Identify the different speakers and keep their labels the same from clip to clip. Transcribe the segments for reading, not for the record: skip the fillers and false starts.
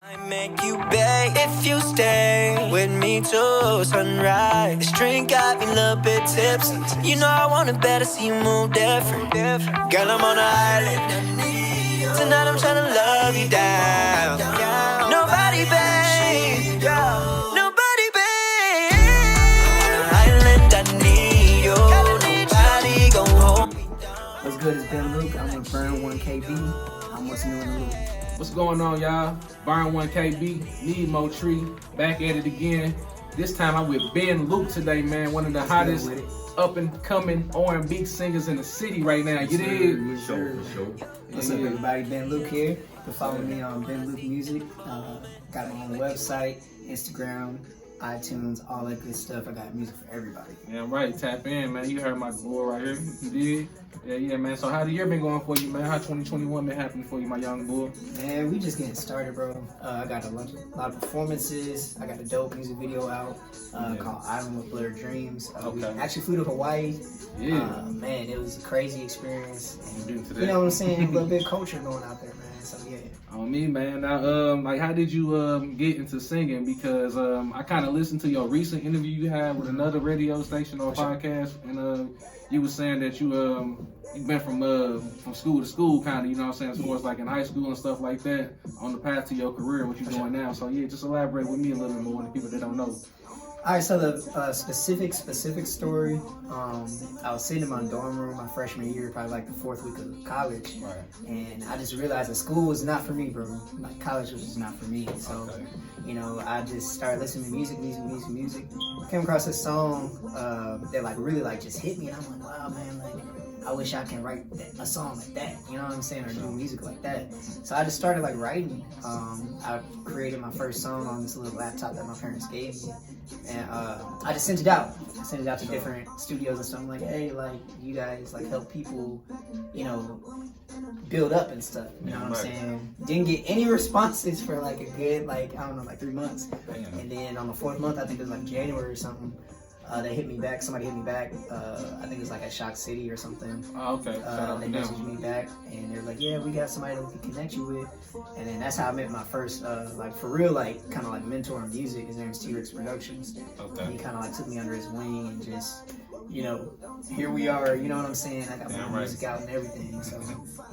Speaker 1: I make you beg if you stay with me till sunrise. This drink got me a little bit tipsy. You know I want it better, see you move different. Girl, I'm on an island. Tonight I'm tryna love you down. Nobody, babe. Nobody, babe. Island, I need you. Nobody gon' hold me down.
Speaker 2: What's good? It's Ben Luke. I'm with Burn 1KB. I'm what's new in the loop.
Speaker 3: What's going on, y'all? Burn 1KB, Need Mo Tree, back at it again. This time I'm with Ben Luke today, man. One of the hottest up and coming R&B singers in the city right now. You dig?
Speaker 2: Yes, sir. What's up, everybody? Ben Luke here. You can follow me on Ben Luke Music. Got my own website, Instagram, iTunes, all that good stuff. I got music for everybody.
Speaker 3: Yeah, right. Tap in, man. You heard my boy right here. You did? Yeah, man. So how the year been going for you, man? How 2021 been happening for you, my young boy?
Speaker 2: Man, we just getting started, bro. I got a lot of performances. I got a dope music video out called Island with Blurred Dreams. We actually flew to Hawaii.
Speaker 3: Yeah.
Speaker 2: Man, it was a crazy experience. And,
Speaker 3: you
Speaker 2: know what I'm saying? A little bit of culture going out there, man. So yeah.
Speaker 3: On me, man. Now, like, how did you get into singing? Because I kind of listened to your recent interview you had with another radio station or podcast, and you were saying that you been from school to school, kind of, you know what I'm saying, as far as like in high school and stuff like that, on the path to your career and what you're doing now. So yeah, just elaborate with me a little bit more, the people that don't know.
Speaker 2: All right, so the specific story, I was sitting in my dorm room my freshman year, probably like the fourth week of college, and I just realized that school was not for me, bro. Like college was just not for me. So, you know, I just started listening to music. Came across this song that like really like just hit me, and I'm like, wow, man, like I wish I can write a song like that, you know what I'm saying, or do music like that. So I just started like writing. I created my first song on this little laptop that my parents gave me, and I just sent it out. I sent it out to different studios and stuff. I'm like, hey, like you guys like help people, you know, build up and stuff. You know what I'm saying? Didn't get any responses for like a good like 3 months, and then on the fourth month, I think it was like January or something. They hit me back. Somebody hit me back. I think it was like at Shock City or something.
Speaker 3: Oh, okay.
Speaker 2: They messaged me back, and they were like, "Yeah, we got somebody that we can connect you with." And then that's how I met my first, like for real, like kind of like mentor in music. His name is T-Rex Productions. Okay. And he kind of like took me under his wing and just, you know, here we are. You know what I'm saying? I got my music out and everything. So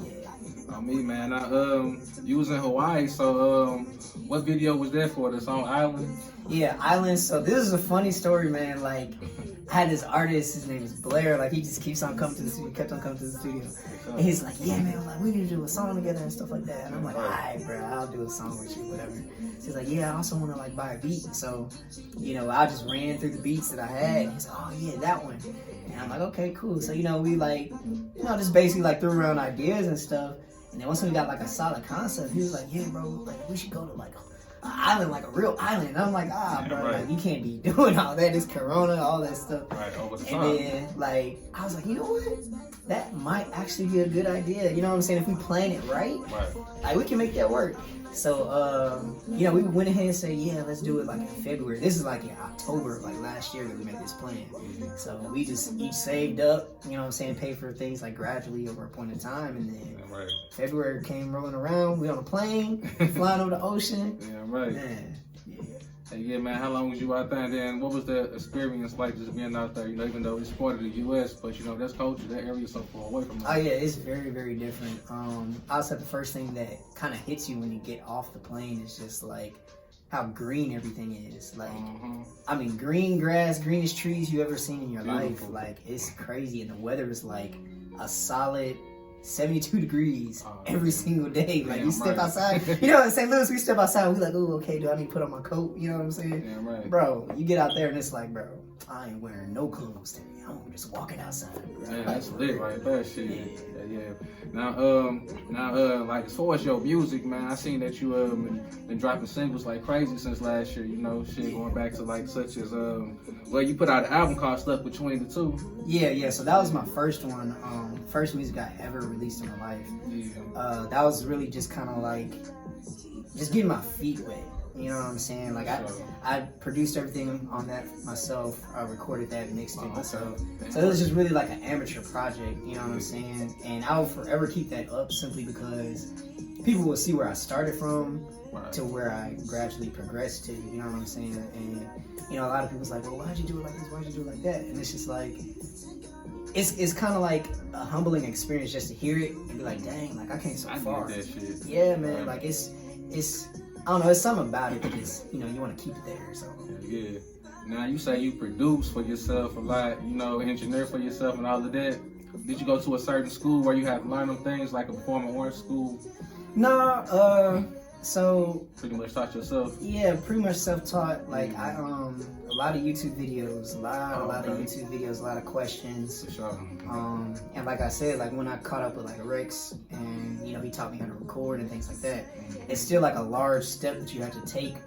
Speaker 2: yeah.
Speaker 3: On me, man. Now, you was in Hawaii, so what video was that for? The song Island?
Speaker 2: Yeah, Island. So this is a funny story, man. Like, I had this artist, his name is Blair. Like, he just keeps on coming to the studio, kept on coming to the studio. And he's like, yeah, man, like, we need to do a song together and stuff like that. And I'm like, all right, bro, I'll do a song with you, whatever. So he's like, yeah, I also want to, like, buy a beat. So, you know, I just ran through the beats that I had. And he's like, oh, yeah, that one. And I'm like, okay, cool. So, you know, we, like, you know, just basically, like, threw around ideas and stuff. And then once we got, like, a solid concept, he was like, yeah, bro, like, we should go to, like, an island, like a real island. And I'm like, bro, like you can't be doing all that. It's Corona, all that stuff. And then, like, I was like, you know what? That might actually be a good idea. You know what I'm saying? If we plan it right, like we can make that work. So, you know, we went ahead and said, yeah, let's do it like in February. This is like in October of like last year that we made this plan. So we just each saved up, you know what I'm saying, paid for things like gradually over a point in time. And then February came rolling around. We on a plane, flying over the ocean. Man,
Speaker 3: yeah, man, how long was you out there? And then what was the experience like just being out there? You know, even though it's part of the U.S., but you know, that's culture, that area is so far away from us.
Speaker 2: Oh yeah, it's very, very different. I'll say the first thing that kind of hits you when you get off the plane is just like how green everything is. Like, I mean, green grass, greenest trees you ever seen in your life. Like, it's crazy, and the weather is like a solid 72 degrees every single day. Like, you step outside, you know, in St. Louis, we step outside, we like, oh, okay, do I need to put on my coat? You know what I'm saying? Bro, you get out there and it's like, bro, I ain't wearing no clothes today. I'm just walking outside, bro.
Speaker 3: Yeah, that's lit right there, shit. Yeah. Now, like, as far as your music, man, I seen that you been dropping singles like crazy since last year, you know, shit, going back to like such as, well, you put out an album called Stuck Between the Two.
Speaker 2: Yeah, so that was my first one, first music I ever released in my life. That was really just kind of like, just getting my feet wet. You know what I'm saying? Like I produced everything on that myself. I recorded that, mixed it myself. So it was just really like an amateur project. You know what I'm saying? And I will forever keep that up simply because people will see where I started from to where I gradually progressed to. You know what I'm saying? And you know, a lot of people's like, well, why'd you do it like this? Why'd you do it like that? And it's just like, it's kind of like a humbling experience just to hear it and be like, dang, like I came so far.
Speaker 3: That shit.
Speaker 2: Yeah, man. Like it's I don't know. It's something about it that just, you know, you want to keep it there. So
Speaker 3: yeah. Now you say you produce for yourself a lot, you know, engineer for yourself and all of that. Did you go to a certain school where you had to learn them things, like a performing arts school?
Speaker 2: No, so
Speaker 3: Pretty much taught yourself.
Speaker 2: yeah, pretty much self-taught. Like I a lot of YouTube videos, a lot of YouTube videos, a lot of questions.
Speaker 3: For sure.
Speaker 2: And like I said, like when I caught up with like Rex and you know he taught me how to record and things like that, it's still like a large step that you have to take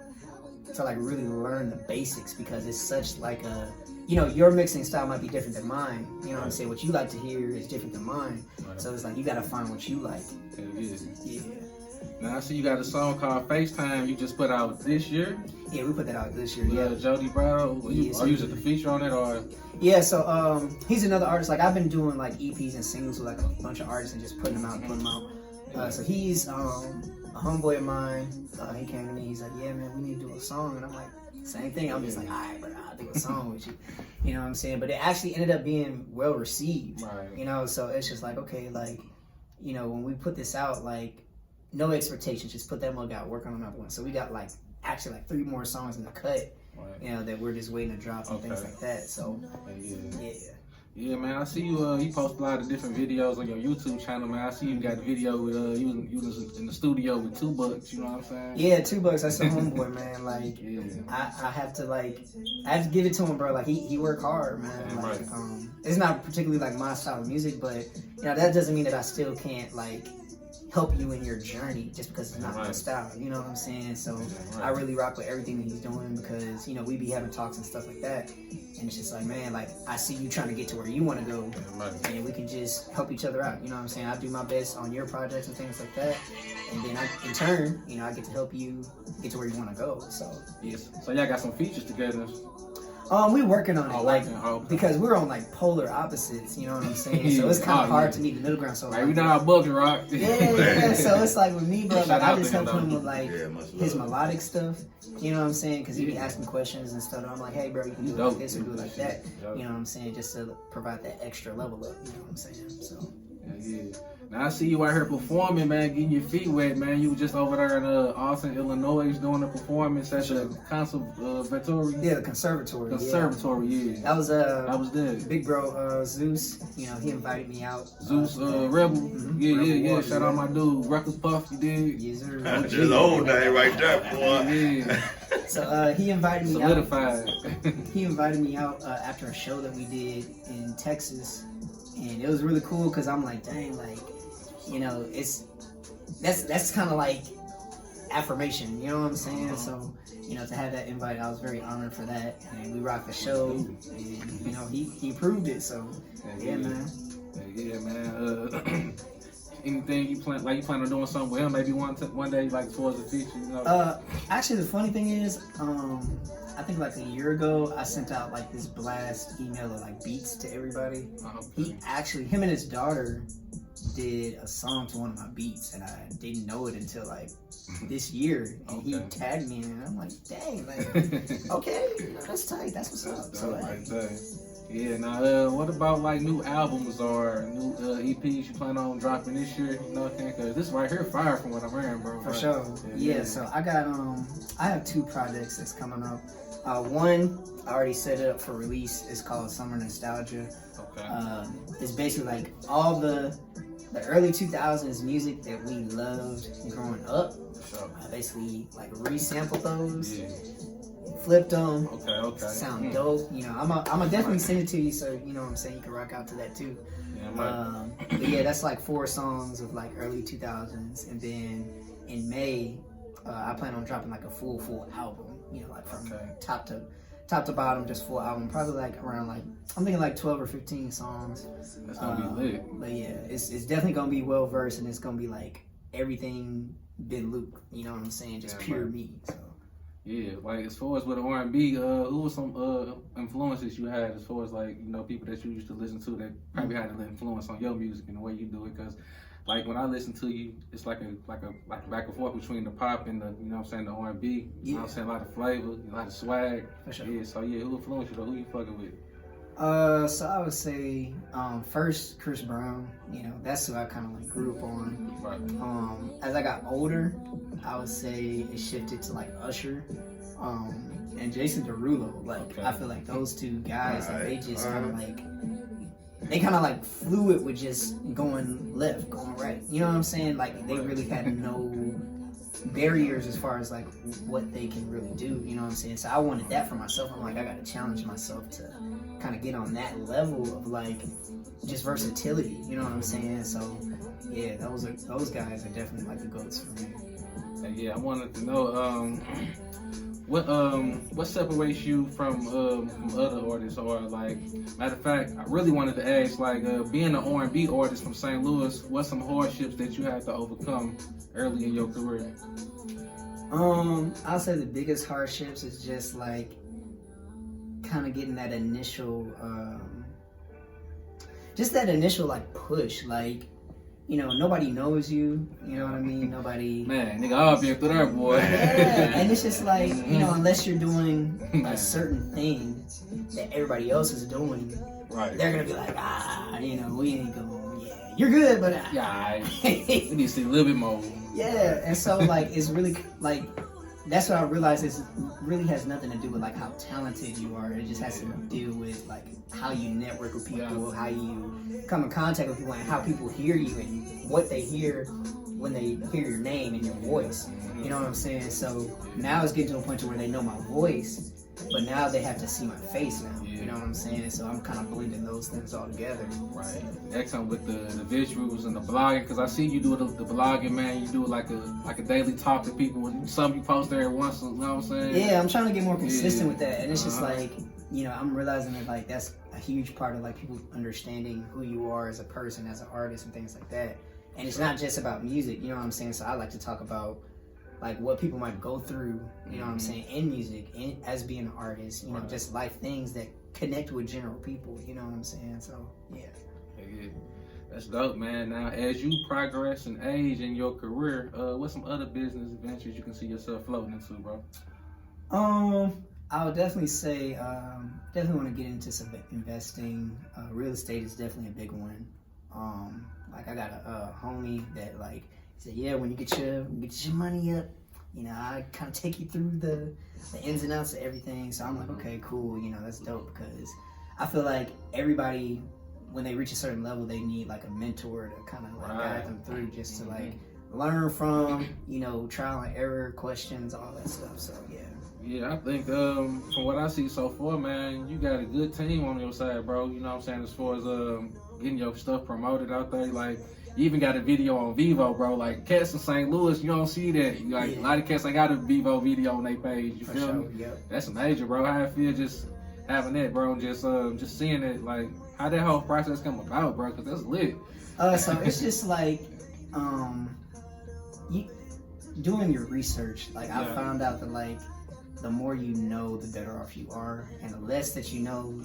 Speaker 2: to like really learn the basics because it's such like a, you know, your mixing style might be different than mine. You know what I'm saying? What you like to hear is different than mine. So it's like you gotta find what you like. Yeah.
Speaker 3: Now I see you got a song called FaceTime you just put out this year.
Speaker 2: Yeah, we put that out this year.
Speaker 3: Yeah, Jody Bravo. Are you just the feature on it or?
Speaker 2: Yeah, so he's another artist. Like I've been doing like EPs and singles with like a bunch of artists and just putting them out, so he's a homeboy of mine. He came to me. He's like, yeah, man, we need to do a song, and I'm like, same thing. I'm just like, all right, bro, I'll do a song with you. You know what I'm saying? But it actually ended up being well received.
Speaker 3: Right.
Speaker 2: You know, so it's just like, okay, like, you know, when we put this out, like, no expectations, just put that mug out, work on another one. So we got like actually like 3 more songs in the cut, you know, that we're just waiting to drop and things like that. So
Speaker 3: yeah, man, I see you. You post a lot of different videos on your YouTube channel, man. I see you got a video with you was in the studio with $2. You know what I'm saying?
Speaker 2: Yeah, $2. That's a homeboy, man. Like, I have to give it to him, bro. Like he work hard, man. Like, it's not particularly like my style of music, but you know that doesn't mean that I still can't like help you in your journey just because it's not my style. You know what I'm saying? So I really rock with everything that he's doing because, you know, we be having talks and stuff like that. And it's just like, man, like, I see you trying to get to where you want to go. And we can just help each other out. You know what I'm saying? I do my best on your projects and things like that. And then in turn, you know, I get to help you get to where you want to go. So,
Speaker 3: yes. So y'all got some features together.
Speaker 2: We working on it, because we're on like polar opposites, you know what I'm saying? So it's kind of hard to meet the middle ground. So
Speaker 3: we not bugging, rock.
Speaker 2: Yeah. So it's like with me, bro, like I just help him with like his melodic stuff, you know what I'm saying? Because he be asking questions and stuff. And I'm like, hey, bro, you can do it like this or do it like that, you know what I'm saying? Just to provide that extra level up, you know what I'm saying? So.
Speaker 3: Yeah. Now I see you out here performing, man, getting your feet wet, man. You were just over there in Austin, Illinois, doing a performance at the conservatory.
Speaker 2: Yeah, the conservatory.
Speaker 3: Yeah.
Speaker 2: That was
Speaker 3: there.
Speaker 2: Big bro Zeus. You know, he invited me out.
Speaker 3: Zeus Rebel. Yeah. Shout out my dude, Ruckus Puff. You did.
Speaker 2: Yes, sir.
Speaker 4: That's his old name right there, boy.
Speaker 3: Yeah.
Speaker 2: So he invited me
Speaker 3: Solidified.
Speaker 2: out. He invited me out after a show that we did in Texas. And it was really cool because I'm like, dang, like, you know, that's kind of like affirmation, you know what I'm saying? So, you know, to have that invite, I was very honored for that. And we rocked the show, and you know, he proved it. So, yeah, man.
Speaker 3: Yeah, man. Anything you plan on doing something with him? Maybe one day, like towards the future, you know?
Speaker 2: Actually, the funny thing is, I think like a year ago, I sent out like this blast email of like beats to everybody. Him and his daughter did a song to one of my beats, and I didn't know it until like this year. And he tagged me, and I'm like, dang, like, okay, you know, that's tight. That's what's up. So,
Speaker 3: yeah. Now, what about like new albums or new EPs you plan on dropping this year? You know, because this right here fire from what I'm hearing, bro.
Speaker 2: For sure. Yeah. So I got I have 2 projects that's coming up. One, I already set it up for release. It's called Summer Nostalgia.
Speaker 3: Okay.
Speaker 2: It's basically like all the early 2000s music that we loved growing up.
Speaker 3: Sure.
Speaker 2: I basically like resampled those, flipped them.
Speaker 3: Okay.
Speaker 2: Sound dope. You know, I'm gonna definitely send it to you, so you know what I'm saying, you can rock out to that too.
Speaker 3: Yeah,
Speaker 2: but yeah, that's like 4 songs of like early 2000s, and then in May, I plan on dropping like a full album. You know, like from top to bottom, just full album. Probably like around like, I'm thinking like 12 or 15 songs.
Speaker 3: That's gonna be lit.
Speaker 2: But yeah, it's definitely gonna be well versed, and it's gonna be like everything been Luke. You know what I'm saying? Just pure me. So.
Speaker 3: Yeah, like as far as with R&B, who was some influences you had as far as like, you know, people that you used to listen to that probably had an influence on your music and the way you do it? Because like when I listen to you, it's like a back and forth between the pop and the, you know what I'm saying, the R&B. You know what I'm saying, a lot of flavor, a lot of swag.
Speaker 2: For sure.
Speaker 3: Yeah, so yeah, who influenced you though? Who you fucking with?
Speaker 2: So I would say first Chris Brown. You know, that's who I kind of like grew up on.
Speaker 3: Right.
Speaker 2: As I got older, I would say it shifted to like Usher, and Jason Derulo. Like
Speaker 3: Okay.
Speaker 2: I feel like those two guys, like, they just kind of like they kind of like flew it with just going left, going right. You know what I'm saying? Like they really had no barriers as far as like what they can really do. You know what I'm saying? So I wanted that for myself. I'm like, I got to challenge myself to kind of get on that level of like just versatility. You know what I'm saying? So yeah, those guys are definitely like the goats for me.
Speaker 3: Yeah, I wanted to know what separates you from other artists, or like matter of fact, I really wanted to ask like being an R&B artist from St. Louis, what some hardships that you had to overcome early in your career?
Speaker 2: I'll say the biggest hardships is just like kind of getting that initial like push, like, you know, nobody knows you, you know what I mean? Nobody.
Speaker 3: Man, nigga, I'll be through there, boy.
Speaker 2: Yeah, and it's just like, you know, unless you're doing a certain thing that everybody else is doing,
Speaker 3: Right.
Speaker 2: they're gonna be like, you know, we ain't going, yeah, you're good, but
Speaker 3: Yeah, we need to see a little bit more.
Speaker 2: yeah, and so like it's really like that's what I realized is really has nothing to do with like how talented you are. It just has to do with like how you network with people, how you come in contact with people, and how people hear you and what they hear when they hear your name and your voice. You know what I'm saying? So now it's getting to a point to where they know my voice, but now they have to see my face now. You know what I'm saying? So I'm kind of blending those things all together.
Speaker 3: Right. That comes with the visuals and the blogging, because I see you do the blogging, man. You do like a daily talk to people. Some you post there once, you know what I'm saying?
Speaker 2: Yeah, I'm trying to get more consistent with that, and it's just like, you know, I'm realizing that like that's a huge part of like people understanding who you are as a person, as an artist, and things like that. And it's not just about music, you know what I'm saying? So I like to talk about like what people might go through, you know what I'm saying, in music, as being an artist, you know, just life things that connect with general people, you know what I'm saying? So yeah.
Speaker 3: Yeah. That's dope, man. Now, as you progress and age in your career, what's some other business ventures you can see yourself floating into, bro?
Speaker 2: I would definitely say, definitely want to get into some investing. Real estate is definitely a big one. Like I got a homie that like said, yeah, when you get your money up, you know, I kind of take you through the ins and outs of everything. So I'm like, okay, cool, you know, that's dope, because I feel like everybody, when they reach a certain level, they need like a mentor to kind of like guide them through, just to like learn from, you know, trial and error, questions, all that stuff. So yeah.
Speaker 3: Yeah, I think from what I see so far, man, you got a good team on your side, bro. You know what I'm saying? As far as getting your stuff promoted out there, like you even got a video on Vivo, bro. Like cats in St. Louis, you don't see that. Like a lot of cats ain't got a Vivo video on their page. You feel me?
Speaker 2: Yep.
Speaker 3: That's major, bro. How I feel just having that, bro, and just seeing it, like how that whole process come about, bro, because that's lit.
Speaker 2: So it's just like you doing your research. Like I found out that like the more you know, the better off you are, and the less that you know,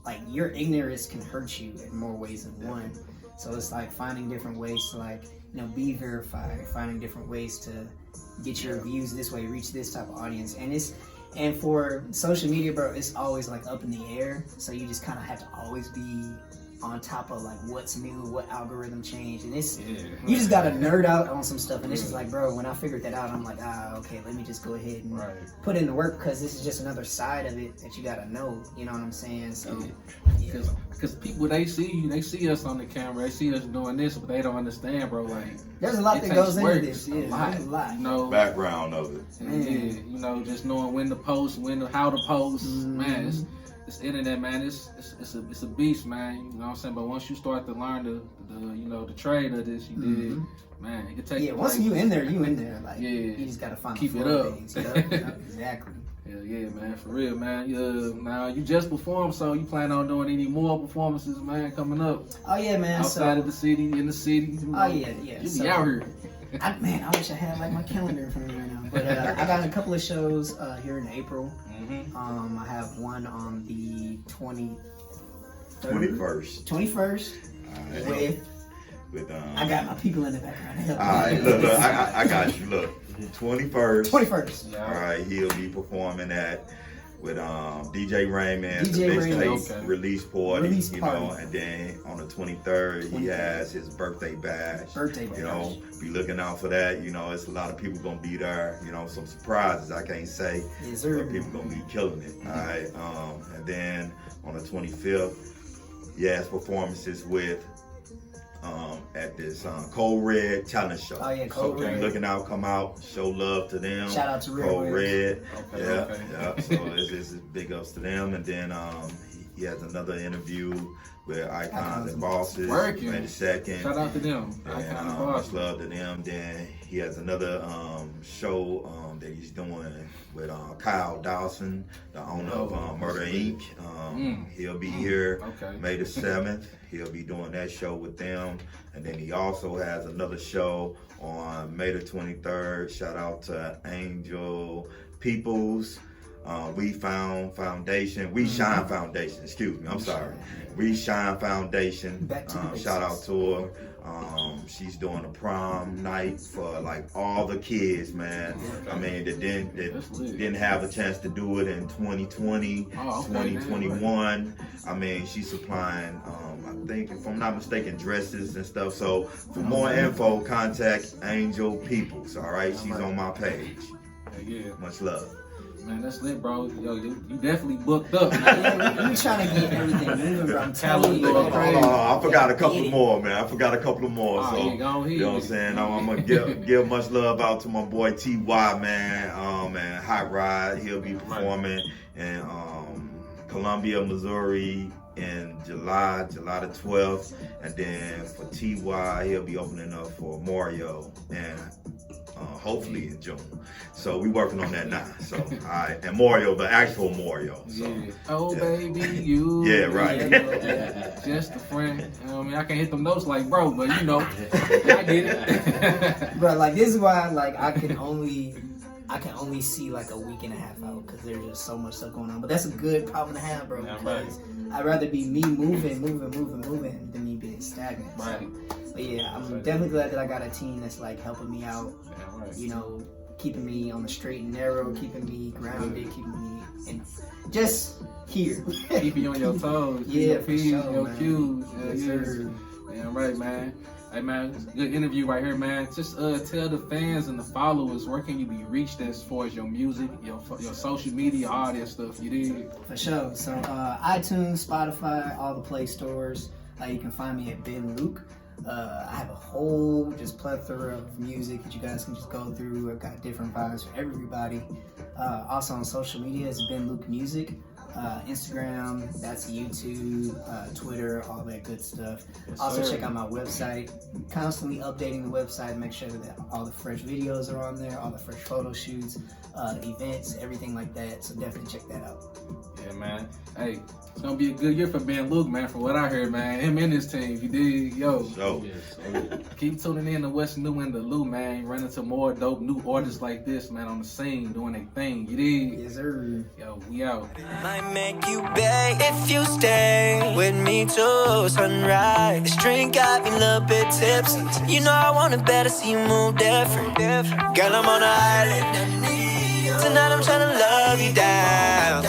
Speaker 2: like your ignorance can hurt you in more ways than one. So it's like finding different ways to like, you know, be verified, finding different ways to get your views this way, reach this type of audience. And for social media, bro, it's always like up in the air. So you just kind of have to always be on top of like what's new, what algorithm changed, and it's you just gotta nerd out on some stuff, and it's just like, bro, when I figured that out, I'm like, okay, let me just go ahead and put in the work, because this is just another side of it that you gotta know, you know what I'm saying? So
Speaker 3: because people, they see us on the camera, they see us doing this, but they don't understand, bro. Like
Speaker 2: there's a lot that goes into this.
Speaker 3: There's a lot. You know,
Speaker 4: background of it.
Speaker 3: Yeah, you know, just knowing when to post, how to post, man. It's internet, man. It's a beast, man. You know what I'm saying? But once you start to learn the trade of this, you did, man. It can take.
Speaker 2: Yeah, once you in there. Like you just gotta find
Speaker 3: keep
Speaker 2: the
Speaker 3: it up.
Speaker 2: Things, exactly.
Speaker 3: Hell yeah, man, for real, man. Now you just performed, so you plan on doing any more performances, man, coming up?
Speaker 2: Oh yeah, man.
Speaker 3: Outside of the city, in the city. You know,
Speaker 2: yeah.
Speaker 3: You be out here.
Speaker 2: Man, I wish I had like my calendar in front of me right now. But I got a couple of shows here in April. I have one on the 21st. 21st. With I got my people in the background.
Speaker 4: All right, look, I got you. Look, 21st.
Speaker 2: 21st.
Speaker 4: All right, he'll be performing with DJ Raymond, the mixtape release party, you know, and then on the 23rd he has his birthday bash. You know, be looking out for that. You know, it's a lot of people gonna be there. You know, some surprises I can't say, but people gonna be killing it. All right, and then on the 25th, he has performances with. At this Code Red Challenge Show.
Speaker 2: Oh yeah, Code Red.
Speaker 4: Be looking out, come out, show love to them.
Speaker 2: Shout out to
Speaker 4: Code Red.
Speaker 3: Okay.
Speaker 4: Yeah. So it's big ups to them. And then he has another interview with Icons and Bosses.
Speaker 3: Working.
Speaker 4: May the 2nd.
Speaker 3: Shout out to them.
Speaker 4: And much love to them. Then he has another show that he's doing with Kyle Dawson, the owner of Murder Inc. He'll be here May the 7th. He'll be doing that show with them. And then he also has another show on May the 23rd. Shout out to Angel Peoples. We Shine Foundation, excuse me, I'm sorry. We Shine Foundation, shout out to her. She's doing a prom night for like all the kids, man. I mean, that didn't have a chance to do it in 2020, 2021. I mean, she's supplying, I think, if I'm not mistaken, dresses and stuff. So for more info, contact Angel Peoples, all right? She's on my page.
Speaker 3: Yeah.
Speaker 4: Much love.
Speaker 3: Man, that's lit, bro. Yo, you definitely booked up, man.
Speaker 2: We trying to get everything moving, bro. I'm telling you.
Speaker 4: I forgot a couple more, man. So, you know what I'm saying? I'm going to give much love out to my boy T.Y., man. And Hot Rod, he'll be performing in Columbia, Missouri in July the 12th. And then for T.Y., he'll be opening up for Mario and hopefully in June. So we working on that now. So and Mario, the actual Mario. So,
Speaker 3: baby, you.
Speaker 4: Yeah, right.
Speaker 3: Just a friend. You know what I mean? I can't hit them notes like bro, but you know, I get it.
Speaker 2: Bro, like this is why like I can only see like a week and a half out because there's just so much stuff going on. But that's a good problem to have, bro. Because I'd rather be me moving than me being stagnant.
Speaker 3: Right.
Speaker 2: But yeah, I'm definitely glad that I got a team that's like helping me out. You know, keeping me on the straight and narrow, keeping me grounded, keeping me just here.
Speaker 3: Keeping you on your toes.
Speaker 2: Yeah, for sure,
Speaker 3: your
Speaker 2: man.
Speaker 3: cues.
Speaker 2: Yes.
Speaker 3: Damn right, man. Hey, man, good interview right here, man. Just tell the fans and the followers where can you be reached as far as your music, your social media, all that stuff. You did.
Speaker 2: For sure. So iTunes, Spotify, all the Play stores. You can find me at Ben Luke. I have a whole just plethora of music that you guys can just go through. I've got different vibes for everybody. Also on social media, it's Ben Luke Music. Instagram, that's YouTube, Twitter, all that good stuff. Also check out my website. Constantly updating the website, make sure that all the fresh videos are on there, all the fresh photo shoots, events, everything like that. So definitely check that out.
Speaker 3: Yeah, man. Hey, it's gonna be a good year for Ben Luke, man, from what I heard, man. Him and his team, you dig? Yo. Keep tuning in to what's new in the Lou, man. Run into more dope new artists like this, man, on the scene, doing their thing. You dig?
Speaker 2: Yes, sir.
Speaker 3: Yo, we out.
Speaker 1: Might make you beg if you stay with me till sunrise. This drink got me a little bit tipsy. You know I want it better, see you move different. Girl, I'm on an island. Tonight I'm tryna love you down.